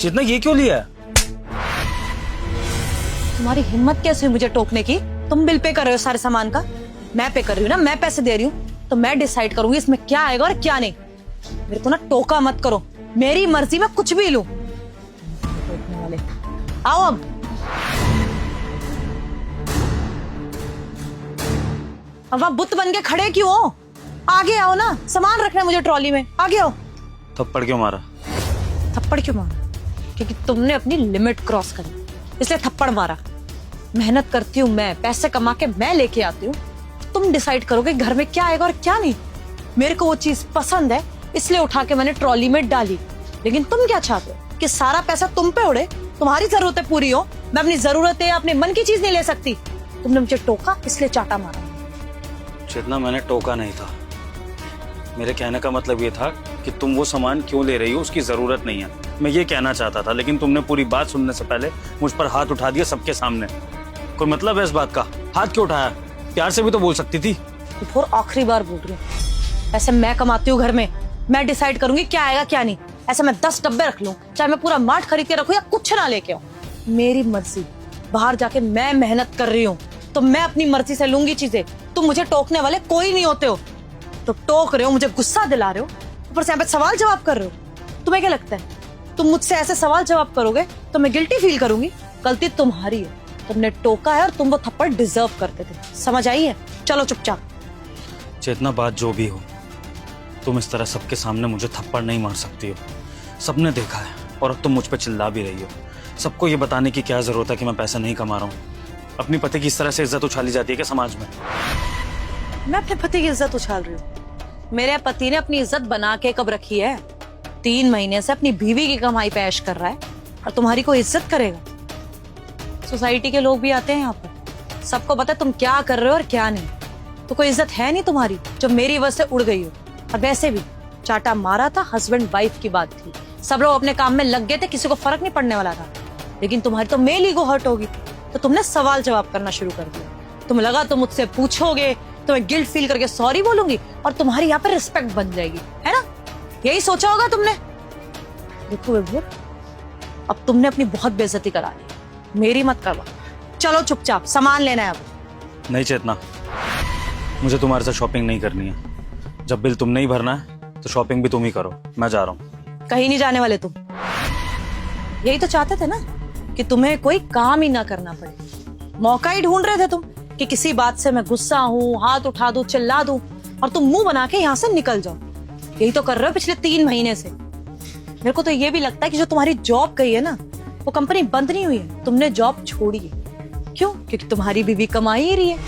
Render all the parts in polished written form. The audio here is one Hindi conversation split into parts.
चेतना ये क्यों लिया है? तुम्हारी हिम्मत कैसे हुई मुझे टोकने की? तुम बिल पे कर रहे हो सारे सामान का, मैं पे कर रही हूँ ना, मैं पैसे दे रही हूँ, तो मैं डिसाइड करूंगी इसमें क्या आएगा और क्या नहीं। मेरे को ना टोका मत करो, मेरी मर्जी में कुछ भी लूं। टोकने वाले आओ अब। अब आप बुत बन के खड़े क्यों हो? आगे आओ ना, सामान रखना है मुझे ट्रॉली में, आगे आओ। थप्पड़ क्यों मारा? थप्पड़ क्यों मारा? क्योंकि तुमने अपनी लिमिट क्रॉस करी, इसलिए थप्पड़ मारा। मेहनत करती हूँ मैं, पैसे कमा के मैं लेके आती हूँ, तुम डिसाइड करोगे घर में क्या आएगा और क्या नहीं। मेरे को वो चीज पसंद है इसलिए उठा के मैंने ट्रॉली में डाली, लेकिन तुम क्या चाहते हो कि सारा पैसा तुम पे उड़े, तुम्हारी जरूरतें पूरी हो, मैं अपनी जरूरतें अपने मन की चीज नहीं ले सकती। तुमने मुझे टोका इसलिए चाटा मारा। चेतना मैंने टोका नहीं था, मेरे कहने का मतलब ये था कि तुम वो सामान क्यों ले रही हो, उसकी जरूरत नहीं है, मैं ये कहना चाहता था। लेकिन तुमने पूरी बात सुनने से पहले मुझ पर हाथ उठा दिया सबके सामने। कोई मतलब है इस बात का? हाथ क्यों उठाया? प्यार से भी तो बोल सकती थी। और आखिरी बार बोल रही हूँ, ऐसे मैं कमाती हूँ घर में, मैं डिसाइड करूंगी क्या आएगा क्या नहीं। ऐसे मैं 10 डब्बे रख लूं, चाहे मैं पूरा मार्ट खरीद के रखूं या कुछ ना लेके आऊं, मेरी मर्जी। बाहर जाके मैं मेहनत कर रही हूँ तो मैं अपनी मर्जी से लूंगी चीजें। तुम मुझे टोकने वाले कोई नहीं होते हो, तो टोक रहे हो, मुझे गुस्सा दिला रहे हो, ऊपर से यहाँ पे सवाल जवाब कर रहे हो। तुम्हें क्या लगता है तुम मुझसे ऐसे सवाल जवाब करोगे तो मैं गिल्टी फील करूंगी? गलती तुम्हारी है, तुमने टोका है और तुम वो थप्पड़ डिजर्व करते थे। समझ आई है? चलो चुपचाप। चेतना बात जो भी हो, तुम इस तरह सबके सामने मुझे थप्पड़ नहीं मार सकती हो। सबने देखा है और अब तुम मुझ पर चिल्ला भी रही हो। सबको ये बताने की क्या जरूरत है कि मैं पैसा नहीं कमा रहा हूँ? अपनी पति की इस तरह से इज्जत उछाली जाती है क्या समाज में? मैं अपने पति की इज्जत उछाल रही हूँ? मेरे पति ने अपनी इज्जत बना के कब रखी है? 3 महीने से अपनी बीवी की कमाई पे ऐश कर रहा है और तुम्हारी कोई इज्जत करेगा? सोसाइटी के लोग भी आते हैं यहाँ पर, सबको पता है तुम क्या कर रहे हो और क्या नहीं, तो कोई इज्जत है नहीं तुम्हारी जो मेरी वजह से उड़ गई हो। और वैसे भी चाटा मारा था, हस्बैंड वाइफ की बात थी, सब लोग अपने काम में लग गए थे, किसी को फर्क नहीं पड़ने वाला था। लेकिन तुम्हारी तो मेल ईगो हर्ट होगी, तो तुमने सवाल जवाब करना शुरू कर दिया। तुम लगा तुम मुझसे पूछोगे तो मैं गिल्ट फील करके सॉरी बोलूंगी और तुम्हारी यहाँ पे रिस्पेक्ट बन जाएगी, है ना? यही सोचा होगा तुमने। देखो विभोर, अब तुमने अपनी बहुत बेइज्जती करा ली, मेरी मत करवा। चलो चुपचाप, सामान लेना है अब। नहीं चेतना, मुझे तुम्हारे साथ शॉपिंग नहीं करनी है। जब बिल तुमने ही भरना है तो शॉपिंग भी तुम ही करो, मैं जा रहा हूँ। कहीं नहीं जाने वाले तुम। यही तो चाहते थे ना कि तुम्हें कोई काम ही ना करना पड़े। मौका ही ढूंढ रहे थे तुम कि किसी बात से मैं गुस्सा हूँ, हाथ उठा दूं, चिल्ला दूं और तुम मुंह बना के यहाँ से निकल जाओ। यही तो कर रहे हो पिछले 3 महीने से। मेरे को तो ये भी लगता है कि जो तुम्हारी जॉब गई है ना, वो कंपनी बंद नहीं हुई है, तुमने जॉब छोड़ी है। क्यों? क्योंकि तुम्हारी बीवी कमा ही रही है।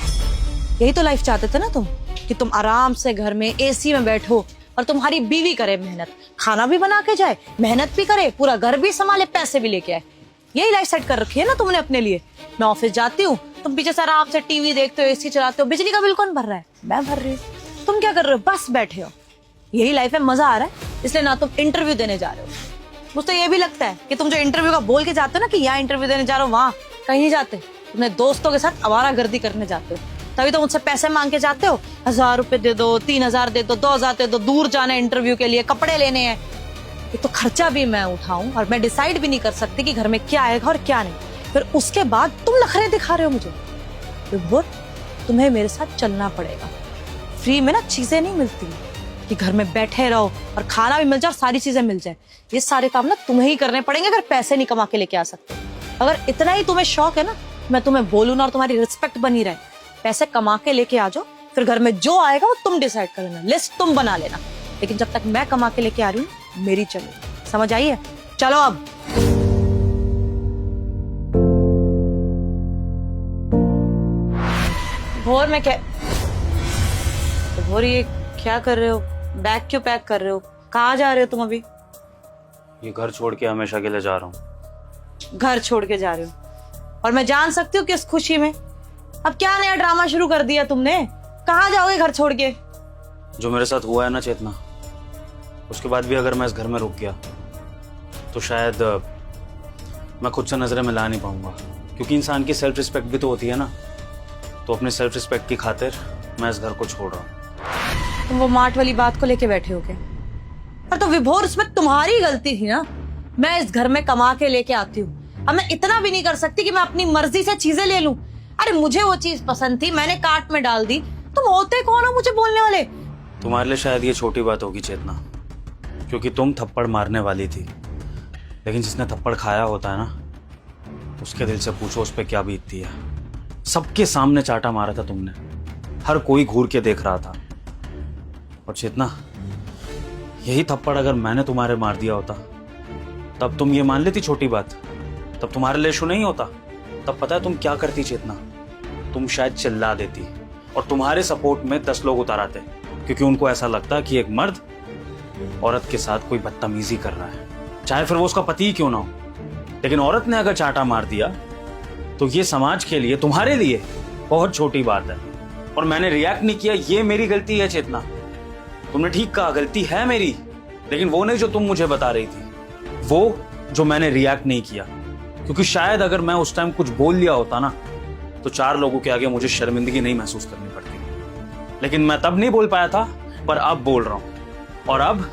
यही तो लाइफ चाहते थे ना तुम, कि तुम आराम से घर में एसी में बैठो और तुम्हारी बीवी करे मेहनत, खाना भी बना के जाए, मेहनत भी करे, पूरा घर भी संभाले, पैसे भी लेके आए। यही लाइफ सेट कर रखी है ना तुमने अपने लिए। मैं ऑफिस जाती हूँ, तुम पीछे से आराम से टीवी देखते हो, एसी चलाते हो। बिजली का बिल कौन भर रहा है? मैं भर रही हूँ। तुम क्या कर रहे हो? बस बैठे हो। यही लाइफ है, मजा आ रहा है, इसलिए ना तुम इंटरव्यू देने जा रहे हो। मुझे तो ये भी लगता है कि तुम जो इंटरव्यू का बोल के जाते हो ना कि यहाँ इंटरव्यू देने जा रहे हो, वहाँ कहीं नहीं जाते, अपने दोस्तों के साथ आवारागर्दी करने जाते हो। तभी तो मुझसे पैसे मांग के जाते हो, 1000 रुपए दे दो, 3000 दे दो, 2000 दे दो, दूर जाना है इंटरव्यू के लिए, कपड़े लेने हैं। ये तो खर्चा भी मैं उठाऊं और मैं डिसाइड भी नहीं कर सकती कि घर में क्या आएगा और क्या नहीं। फिर उसके बाद तुम नखरे दिखा रहे हो मुझे। विभोर, तुम्हें मेरे साथ चलना पड़ेगा। फ्री में ना चीजें नहीं मिलती कि घर में बैठे रहो और खाना भी मिल जाए और सारी चीजें मिल जाए। ये सारे काम ना तुम्हें ही करने पड़ेंगे अगर पैसे नहीं कमा के लेके आ सकते। अगर इतना ही तुम्हें शौक है ना, मैं तुम्हें बोलूं ना और तुम्हारी रिस्पेक्ट बनी रहे, पैसे कमा के लेके आ जाओ, फिर घर में जो आएगा वो तुम डिसाइड कर लेना, लिस्ट तुम बना लेना। लेकिन जब तक मैं कमा के लेके आ रही हूँ, मेरी चलो। समझ आई है? चलो अब। भोर में क्या भोर, ये क्या कर रहे हो? बैग क्यों पैक कर रहे हो? कहाँ जा रहे हो तुम अभी? ये घर छोड़ के हमेशा के लिए जा रहा हूँ। घर छोड़ के जा रहे हो? और मैं जान सकती हूँ किस खुशी में? अब क्या नया ड्रामा शुरू कर दिया तुमने? कहाँ जाओगे घर छोड़ के? जो मेरे साथ हुआ है ना चेतना, उसके बाद भी अगर मैं इस घर में रुक गया तो शायद मैं खुद से नजरें मिला नहीं पाऊंगा। क्योंकि इंसान की सेल्फ रिस्पेक्ट भी तो होती है ना। तो अपने सेल्फ रिस्पेक्ट की खातिर मैं इस घर को छोड़ रहा हूँ। तुम वो मार्ट वाली बात को लेके बैठे हो क्या? पर तो विभोर, उसमें तुम्हारी गलती थी ना। मैं इस घर में कमा के लेके आती हूँ। अब मैं इतना भी नहीं कर सकती कि मैं अपनी मर्जी से चीजें ले लूं। अरे मुझे वो चीज पसंद थी, मैंने कार्ट में डाल दी, तुम होते कौन हो मुझे बोलने वाले? तुम्हारे लिए शायद ये छोटी बात होगी चेतना, क्योंकि तुम थप्पड़ मारने वाली थी, लेकिन जिसने थप्पड़ खाया होता है ना, उसके दिल से पूछो उस पर क्या बीतती है। सबके सामने चाटा मारा था तुमने, हर कोई घूर के देख रहा था। और चेतना, यही थप्पड़ अगर मैंने तुम्हारे मार दिया होता तब तुम ये मान लेती छोटी बात, तब तुम्हारे लिए इशू नहीं होता। तब पता है तुम क्या करती चेतना? तुम शायद चिल्ला देती और तुम्हारे सपोर्ट में 10 लोग उतार आते, क्योंकि उनको ऐसा लगता कि एक मर्द औरत के साथ कोई बदतमीजी कर रहा है, चाहे फिर वो उसका पति ही क्यों ना हो। लेकिन औरत ने अगर चाटा मार दिया तो ये समाज के लिए, तुम्हारे लिए बहुत छोटी बात है। और मैंने रिएक्ट नहीं किया, ये मेरी गलती है चेतना। तुमने ठीक कहा, गलती है मेरी, लेकिन वो नहीं जो तुम मुझे बता रही थी, वो जो मैंने रिएक्ट नहीं किया। क्योंकि शायद अगर मैं उस टाइम कुछ बोल लिया होता ना, तो 4 लोगों के आगे मुझे शर्मिंदगी नहीं महसूस करनी पड़ती। लेकिन मैं तब नहीं बोल पाया था, पर अब बोल रहा हूं। और अब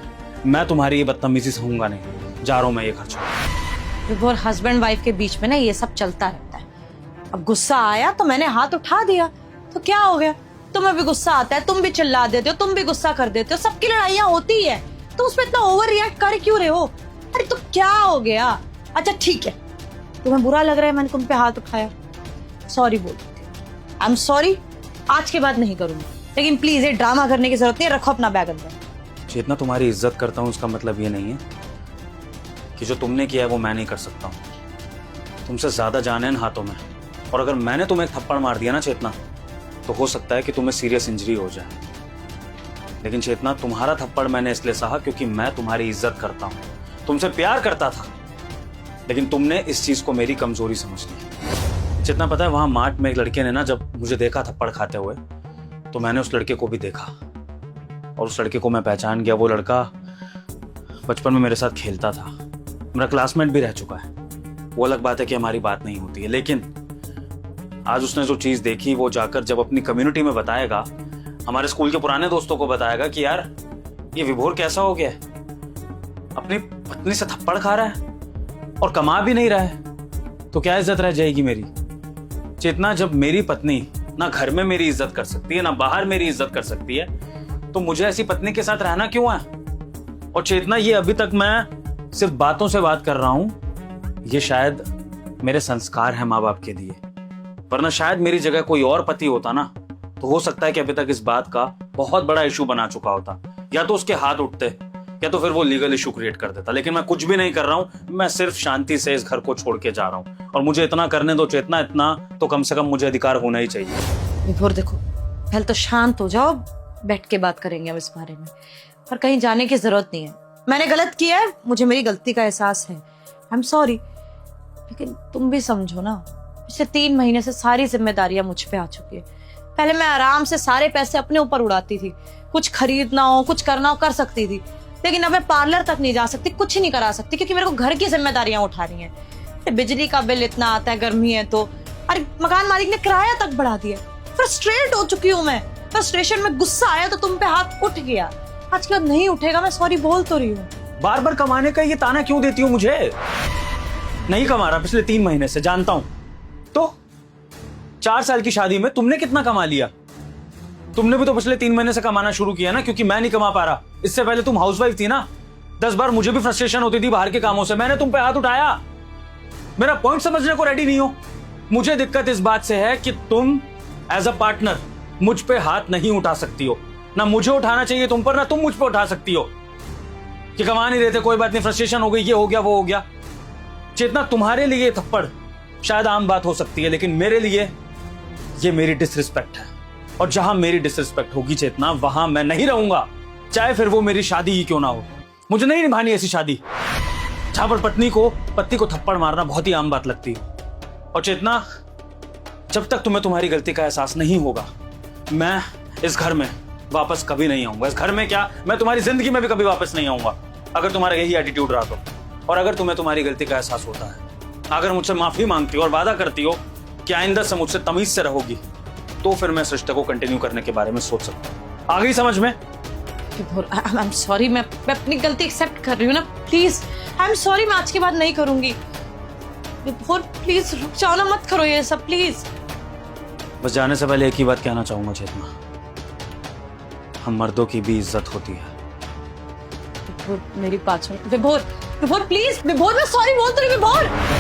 मैं तुम्हारी ये बदतमीजी सहूंगा नहीं। जा रहा हूं मैं ये घर छोड़। और हस्बैंड वाइफ के बीच में ना ये सब चलता रहता है। अब गुस्सा आया तो मैंने हाथ उठा दिया, तो क्या हो गया? तुम्हें भी गुस्सा आता है, तुम भी चिल्ला देते हो, तुम भी गुस्सा कर देते हो, सबकी लड़ाइयाँ होती है, तो उसमें इतना ओवर रिएक्ट कर क्यों रहे हो? अरे तो क्या हो गया? अच्छा ठीक है, तुम्हें बुरा लग रहा है मैंने तुम पे हाथ उठाया, सॉरी बोल देती हूँ। आई एम सॉरी, आज के बाद नहीं करूंगी। लेकिन प्लीज ये ड्रामा करने की जरूरत नहीं, रखो अपना बैग अंदर। जितना तुम्हारी इज्जत करता हूं उसका मतलब ये नहीं है कि जो तुमने किया है वो मैं नहीं कर सकता हूं। तुमसे ज्यादा जान है इन हाथों में, और अगर मैंने तुम्हें एक थप्पड़ मार दिया ना चेतना, तो हो सकता है कि तुम्हें सीरियस इंजरी हो जाए। लेकिन चेतना, तुम्हारा थप्पड़ मैंने इसलिए सहा क्योंकि मैं तुम्हारी इज्जत करता हूं, तुमसे प्यार करता था। लेकिन तुमने इस चीज को मेरी कमजोरी समझ ली। चेतना, पता है वहां मार्ट में एक लड़के ने ना जब मुझे देखा थप्पड़ खाते हुए, तो मैंने उस लड़के को भी देखा और उस लड़के को मैं पहचान गया। वो लड़का बचपन में मेरे साथ खेलता था, मेरा क्लासमेट भी रह चुका है। वो अलग बात है कि हमारी बात नहीं होती है, लेकिन आज उसने जो चीज देखी वो जाकर जब अपनी कम्युनिटी में बताएगा, हमारे स्कूल के पुराने दोस्तों को बताएगा कि यार ये विभोर कैसा हो गया है, अपनी पत्नी से थप्पड़ खा रहा है और कमा भी नहीं रहा है, तो क्या इज्जत रह जाएगी मेरी? चेतना, जब मेरी पत्नी ना घर में मेरी इज्जत कर सकती है ना बाहर मेरी इज्जत कर सकती है, तो मुझे ऐसी पत्नी के साथ रहना क्यों है? और चेतना, ये अभी तक मैं सिर्फ बातों से बात कर रहा हूं, ये शायद मेरे संस्कार हैं माँ बाप के दिए, वरना शायद मेरी जगह कोई और पति होता ना, तो हो सकता है कि अभी तक इस बात का बहुत बड़ा इशू बना चुका होता, या तो उसके हाथ उठते या तो फिर वो लीगल इशू क्रिएट कर देता। लेकिन मैं कुछ भी नहीं कर रहा हूं, मैं सिर्फ शांति से इस घर को छोड़ के जा रहा हूं, और मुझे इतना करने दो चेतना, इतना तो कम से कम मुझे अधिकार होना ही चाहिए। विभोर देखो, पहले तो शांत हो जाओ, बैठ के बात करेंगे अब इस बारे में, और कहीं जाने की जरूरत नहीं है। मैंने गलत किया है, मुझे मेरी गलती का एहसास है, आई एम सॉरी। लेकिन तुम भी समझो ना, पिछले 3 महीने से सारी जिम्मेदारियां मुझ पे आ चुकी है। पहले मैं आराम से सारे पैसे अपने ऊपर उड़ाती थी, कुछ खरीदना हो कुछ करना हो कर सकती थी, लेकिन अब मैं पार्लर तक नहीं जा सकती, कुछ नहीं करा सकती, क्योंकि मेरे को घर की जिम्मेदारियां उठानी है। बिजली का बिल इतना आता है, गर्मी है तो, अरे मकान मालिक ने किराया तक बढ़ा दिया। फ्रस्ट्रेट हो चुकी हूँ मैं, फ्रस्ट्रेशन में गुस्सा आया तो तुम पे हाथ उठ गया, आज के बाद नहीं उठेगा। मैं सॉरी बोल तो रही हूँ। बार बार कमाने का ये ताना क्यों देती हूँ मुझे? नहीं कमा रहा पिछले 3 महीने से, जानता हूं। तो 4 साल की शादी में तुमने कितना कमा लिया? तुमने भी तो पिछले 3 महीने से कमाना शुरू किया ना, क्योंकि मैं नहीं कमा पा रहा। इससे पहले तुम हाउसवाइफ थी ना, 10 बार मुझे भी फ्रस्ट्रेशन होती थी बाहर के कामों से, मैंने तुम पे हाथ उठाया। मेरा पॉइंट समझने को रेडी नहीं हो। मुझे दिक्कत इस बात से है कि तुम एज अ पार्टनर मुझ पे हाथ नहीं उठा सकती हो, ना मुझे उठाना चाहिए तुम पर, ना तुम मुझ पे उठा सकती हो कि कमा नहीं देते, कोई बात नहीं, फ्रस्ट्रेशन हो गई, ये हो गया वो हो गया। चेतना, तुम्हारे लिए ये थप्पड़ शायद आम बात हो सकती है, लेकिन मेरे लिए ये मेरी डिसरिस्पेक्ट है, और जहां मेरी डिसरिस्पेक्ट होगी चेतना, वहां मैं नहीं रहूंगा, चाहे फिर वो मेरी शादी ही क्यों ना हो। मुझे नहीं निभानी ऐसी शादी जहां पर पत्नी को थप्पड़ मारना बहुत ही आम बात लगती है। और चेतना, जब तक तुम्हें तुम्हारी गलती का एहसास नहीं होगा, मैं इस घर में वापस कभी नहीं आऊंगा। इस घर में क्या, मैं तुम्हारी जिंदगी में भी कभी वापस नहीं आऊंगा, अगर तुम्हारा यही एटीट्यूड रहा तो। और अगर तुम्हें तुम्हारी गलती का एहसास होता है, अगर मुझसे माफी मांगती हो और वादा करती हो कि आइंदा से मुझसे तमीज से रहोगी, तो फिर मैं इस रिश्ते को कंटिन्यू करने के बारे में सोच सकता हूँ। आ गई समझ में? विभोर, आई एम सॉरी, मैं अपनी गलती एक्सेप्ट कर रही हूँ ना, प्लीज आई एम सॉरी, मैं आज के बाद नहीं करूंगी। विभोर प्लीज रुक जाओ ना, मत करो ये सब प्लीज। बस जाने से पहले एक ही बात कहना चाहूंगा चेतना, हम मर्दों की भी इज्जत होती है। विभोर मेरी बात सुन, विभोर, विभोर प्लीज, विभोर मैं सॉरी बोल तो रही, विभोर।